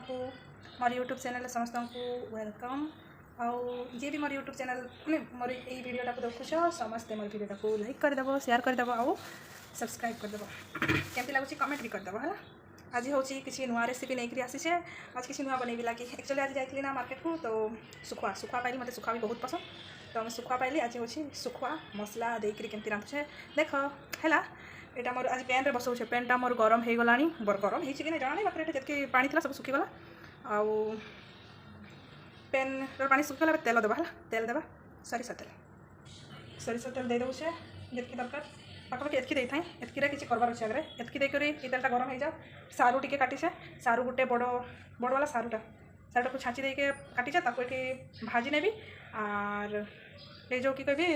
को मोर YouTube channel समस्त को वेलकम। आउ जी भी मोर यूट्यूब चैनल मैंने मोर ये वीडियोटा को देखुछ समस्ते मोर वीडियोटा को लाइक करदेव शेयर करदेव आउ सब्सक्राइब करदेव केमती लगुच कमेंट भी करदेव है। आज हूँ किसी नुआ रेसिपी नहीं आसी आज किसी नुआ बनैबी लगी एक्चुअली आज जाइली ना मार्केट को तो सुखुआ सुखुआ पाइली मत सुखुआ भी बहुत पसंद तो मैं सुखुआ पाइली आज हूँ सुखुआ मसला देकर केमती रांधुचे देख है। यहाँ मोर आज पैन रे बसाऊे पैनटा मोर गरम हो गला गरम हो जाना नहीं बाकी जितकी पानी था सब सुखीगला आउ पैन पानी सुखीगला तेल देवा है तेल देवा सरिष तेल दे दूचे जितकी दरकार पाखापाखि एतकी दे था एतकी किसी करवार अच्छे आगे एतकी देकर ये तेलटा गरम हो जाओ सारू टी काटिसे सारू गोटे बड़ बड़ वाला सारूटा को छाँची देके काटिसे ये भाजी नेबी आर ये जो कि कहबी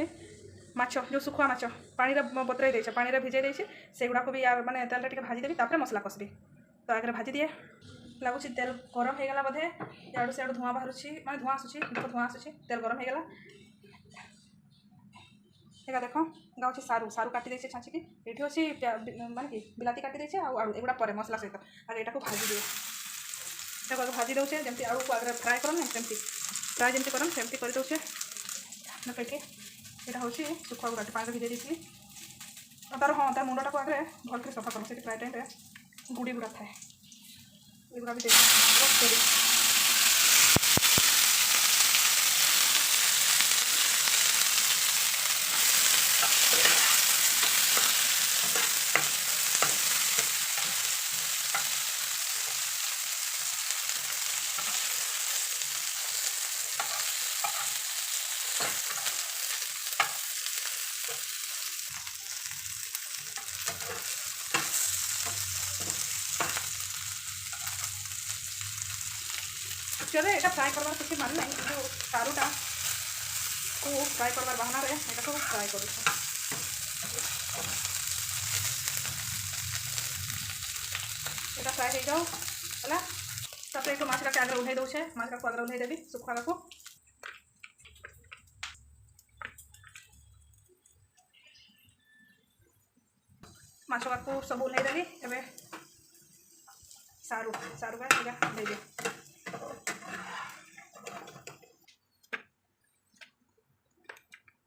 माछ जो सुखुआ माछ पानी बतराई देचे पानी भिजे देचे से गुड़ा को भी यार माने तेल टे भाजी देवी तापर मसला कसबी तो आगे भाजी दिए लगुच तेल गरम हो गला बोधे याडू से धुआं बाहर माने धुआं आसूची देख धुआं आसूची तेल गरम हो गला एगा देख गाँव सारू सारू काटी देचे छाँची की ये अच्छी माने कि बिलाती काटी देचे आलू एगुड़ा पर मसला सहित आगे यहाँ भाजी दिए भाजी दौचे जमी आलू को आगे फ्राए करन सेमती फ्राए जमी करन सेमती कर दौचे करके यहाँ हूँ सुखुआ गुड़ा पानी भिजे दी तार हाँ तार मुंडा को आगे भल्के सफा कर प्राय टाइम गुड़ी गुड़ा थाए एगुड़ा भी चले ये फ्राए करवार किसी मान ना जो सारूटा को फ्राए करवार बहाना रे ये को फ्राए कर फ्राए हो जाओ है तापर एक माछटा के आगे उठे दौचे माछटा को आगे उठे देवी सुखुआ को माछा को सब उल्हे देवी एवं सारू सारू का दे दी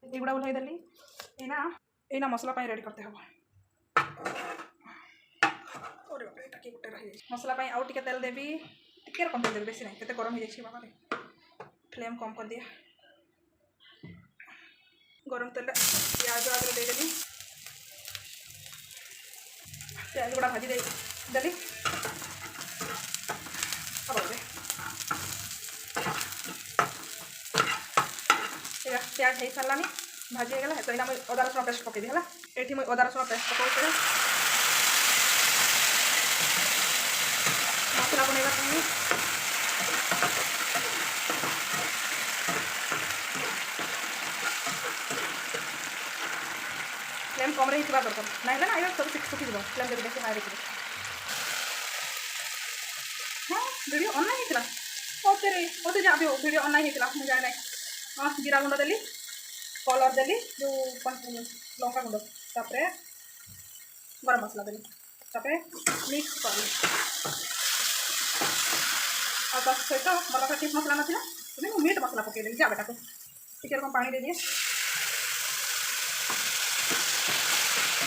एगुड़ा उल्हे देली एना मसला रेडी करते हम मसला आउ टे तेल देवी टिके कम तेल देवी बेसी ना केते गरम हो जाए बाबा फ्लेम कम कर दिया गरम तेल प्याज आगे देदेली प्याज गुड़ा भाजी देली प्याज हो सारानी भाजी होगा तो यहाँ मुझे अदा रसुण पेस्ट पकईदी है ये मुझे अदा रसुण पेस्ट पकाऊे मसला बनवा फ्लेम कम रही दरकार ना ना ये सब सुखी फ्लेम जब बेस हाई रखिए हाँ वीडियो ऑन नहीं होता मत जहाँ भी वीडियो ऑन नहीं होता मुझे जाए ना हाँ जीरा गुंड देली कलर देली जो लंका गुंड तापर गरम मसला देली तापर मिक्स कर सहित बड़ा फिश मसला ना तो मीट मसला पकईदेली जाबेटा को टिके कम पानी दे दिए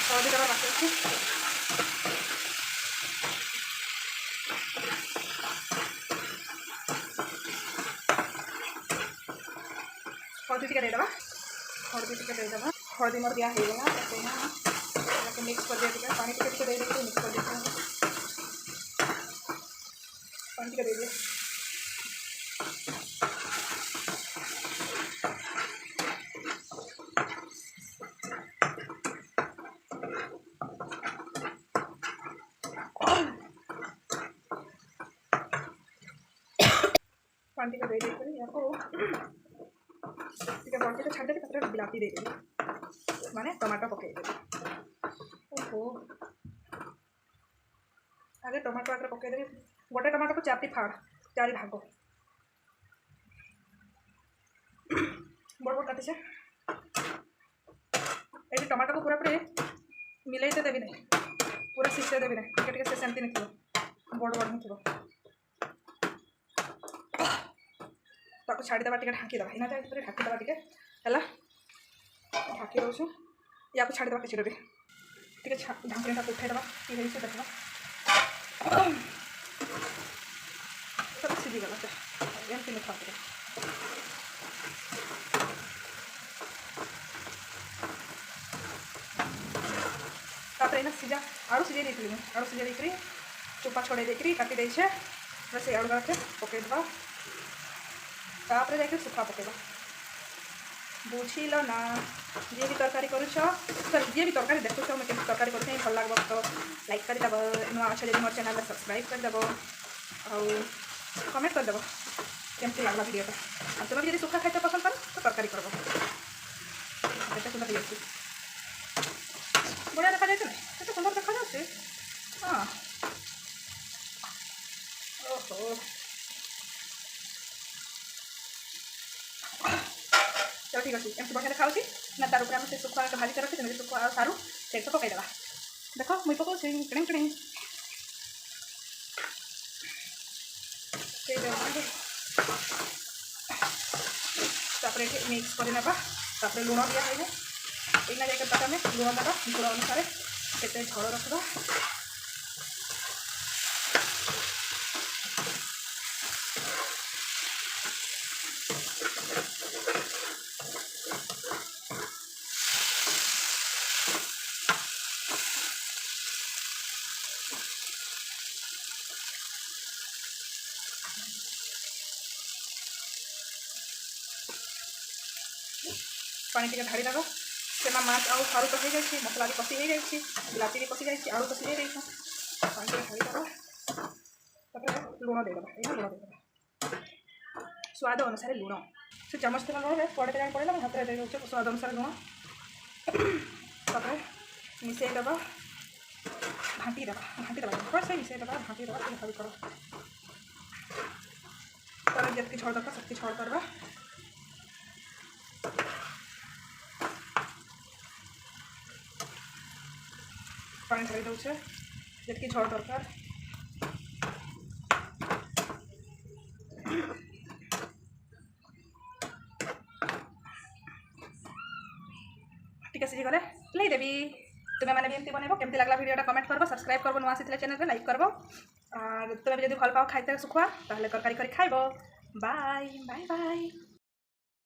हल्दी कलर रखी हल्दी टे देदेबा हल्दी टे देदेबा हल्दी मोर दिया होगा मिक्स कर दिया पानी टे दे मिक्स कर दिया पानी टे दे दिए पानी टे दे बल्टी छाड़ देते बिलाती दे देवी माने टमाटो पकई देवी ओहो आगे टमाटो आगे पकईदेवी गोटे टमाटो को चारि भाग बड़ बड़ काटे ये टमाटो को पूरा पूरी मिलते देवी ना पूरा सिस्टे देवी ना टे से सेमती नहीं थी बड़ बड़ नहीं थी ताको छाड़ीदेवा टे ढाँकी देवा इना ढाँकीदेवा टे है ढाँकी दूँ या छाड़ीदेवा किसी टे ढाँकनीटा उठेदेवा ये देखा सब सीझीगला एमती मिठा तापर इना सीझा आलू सीझे देती आलू सीझे देकर चोपा छोड़े देकर काटी देछे से आलू गाके पकईदेवा तापर जाके सुखा पकेबा बुझिल ना जी भी तरकारी करुछ सर जी भी तरकारी देखुछ मैं केमती तरकारी करुछ भल लगे तो लाइक करदेव नुआ अच्छे जब मोर चैनल सब्सक्राइब करदेव आउ कमेंट करदेव केमती लगला वीडियोटा तुम भी सुखा खाइते पसंद कर तो तरकारी कर सुंदर हो बढ़िया देखा जाए ना सुंदर देखा जाए हाँ ओहो चलो ठीक अच्छे एमती बढ़िया देखा ना तार ऊपर से सुखुआ भाजी कर रखी जमी सुखुआ सारू से तो पकईदेवा देख मुई पकाऊँ किणिंग किणिंग तापर ये मिक्स कर लुण दिया है इना जाकर आम लुण देवा गुड़ अनुसार के झड़ रखा पानी टे ढाड़ी देव से माछ आउ सारू तो हो जाए मसला भी कषि हो जाए बिलाती भी कषि जाए आलू तो सीझे जाए पानी टे ढाड़ी देव लुण देदेवा ये लुण देदेवा स्वाद अनुसार लुण से चामच तेल लुण पड़े जाए पड़ेगा मैं हाथ में दे स्वाद अनुसार लुण तापर मिसईदेव घाटी देवा से मिसईदेव घाटी देवा भाभी कर तार जितनी झड़ दरकार से झड़ करवा पानी ढाली दौचे जितकी झड़ दरकार टिके सीझीगले लई देवी तुम्हें मैंने भी एमती बनइब केमती लगला वीडियोटा कमेंट करबो सब्सक्राइब करबो नुआ आसीथिले चैनल पे लाइक करबो और तुम्हें भी जब भल पाओ खाइते सुखुआ ताहले तरकारी करी खाइबो बाय बाय बाय।